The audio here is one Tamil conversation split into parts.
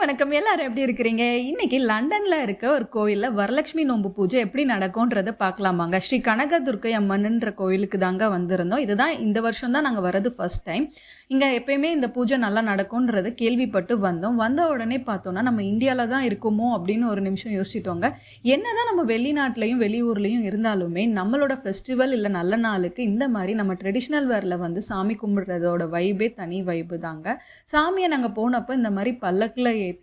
வணக்கம். எல்லாரும் எப்படி இருக்கிறீங்க? இன்னைக்கு லண்டன்ல இருக்க ஒரு கோயில்ல வரலட்சுமி நோன்பு பூஜை எப்படி நடக்கும்ன்றத பார்க்கலாமாங்க. ஸ்ரீ கனகதுர்க்கை அம்மன்ன்ற கோயிலுக்கு தாங்க வந்திருந்தோம். இதுதான் இந்த வருஷம் தான் நாங்கள் வரது ஃபர்ஸ்ட் டைம். இங்கே எப்பயுமே இந்த பூஜை நல்லா நடக்கும்ன்றது கேள்விப்பட்டு வந்தோம். வந்த உடனே பார்த்தோன்னா நம்ம இந்தியாவில் தான் இருக்குமோ அப்படின்னு ஒரு நிமிஷம் யோசிச்சிட்டோங்க. என்னதான் நம்ம வெளிநாட்டிலையும் வெளியூர்லேயும் இருந்தாலுமே நம்மளோட ஃபெஸ்டிவல் இல்லை நல்ல நாளுக்கு இந்த மாதிரி நம்ம ட்ரெடிஷ்னல் வேரில் வந்து சாமி கும்பிட்றதோட வைபே தனி வைபு தாங்க. சாமியை நாங்கள் போனப்போ இந்த மாதிரி பல்லக்கில் ஏற்றி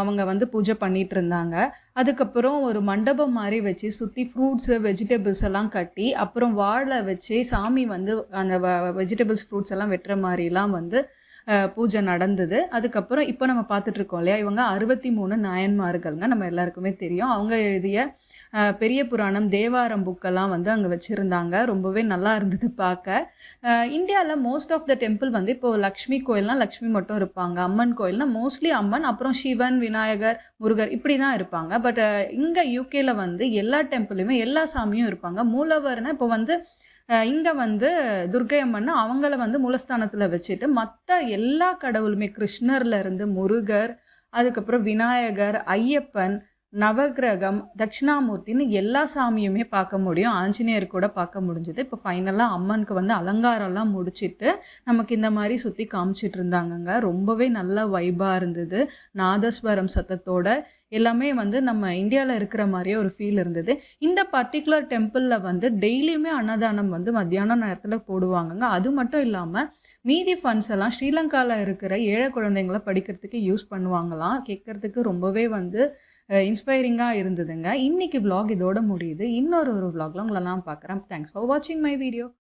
அவங்க வந்து பூஜை பண்ணிட்டு இருந்தாங்க. அதுக்கப்புறம் ஒரு மண்டபம் மாதிரி வச்சு சுற்றி ஃப்ரூட்ஸு வெஜிடபிள்ஸ் எல்லாம் கட்டி அப்புறம் வாழை வச்சு சாமி வந்து அந்த வெஜிடபிள்ஸ் ஃப்ரூட்ஸ் எல்லாம் வெட்டுற மாதிரிலாம் வந்து பூஜை நடந்தது. அதுக்கப்புறம் இப்போ நம்ம பார்த்துட்ருக்கோம் இல்லையா, இவங்க 63 நாயன்மார்கள்ங்க. நம்ம எல்லாருக்குமே தெரியும். அவங்க எழுதிய பெரிய புராணம் தேவாரம் புக்கெல்லாம் வந்து அங்கே வச்சுருந்தாங்க. ரொம்பவே நல்லா இருந்தது பார்க்க. இந்தியாவில் மோஸ்ட் ஆஃப் த டெம்பிள் வந்து இப்போது லக்ஷ்மி கோயில்னால் லக்ஷ்மி மட்டும் இருப்பாங்க. அம்மன் கோயில்னால் மோஸ்ட்லி அம்மன், அப்புறம் சிவன், விநாயகர், முருகர் இப்படி தான் இருப்பாங்க. பட் இங்கே யூகேல வந்து எல்லா டெம்பிளுமே எல்லா சாமியும் இருப்பாங்க. மூலவர்னா இப்போ வந்து இங்கே வந்து துர்க்கை அம்மன் அவங்கள வந்து மூலஸ்தானத்தில் வச்சுட்டு மற்ற எல்லா கடவுளுமே கிருஷ்ணர்லேருந்து முருகர், அதுக்கப்புறம் விநாயகர், ஐயப்பன், நவகிரகம், தட்சிணாமூர்த்தின்னு எல்லா சாமியுமே பார்க்க முடியும். ஆஞ்சநேயர் கூட பார்க்க முடிஞ்சுது. இப்போ ஃபைனலாக அம்மனுக்கு வந்து அலங்காரம்லாம் முடிச்சுட்டு நமக்கு இந்த மாதிரி சுற்றி காமிச்சிட்டு இருந்தாங்கங்க. ரொம்பவே நல்ல வைபாக இருந்தது. நாதஸ்வரம் சத்தத்தோட எல்லாமே வந்து நம்ம இந்தியாவில் இருக்கிற மாதிரியே ஒரு ஃபீல் இருந்தது. இந்த பர்டிகுலர் டெம்பிளில் வந்து டெய்லியுமே அன்னதானம் வந்து மத்தியான நேரத்தில் போடுவாங்கங்க. அது மட்டும் இல்லாமல் மீதி ஃபண்ட்ஸ் எல்லாம் ஸ்ரீலங்காவில் இருக்கிற ஏழை குழந்தைங்களை படிக்கிறதுக்கு யூஸ் பண்ணுவாங்களாம். கேட்குறதுக்கு ரொம்பவே வந்து இன்ஸ்பைரிங்காக இருந்ததுங்க. இன்றைக்கி vlog இதோட முடியுது. இன்னொரு விலாகில் உங்களெல்லாம் பார்க்குறேன். தேங்க்ஸ் ஃபார் வாட்சிங் மை வீடியோ.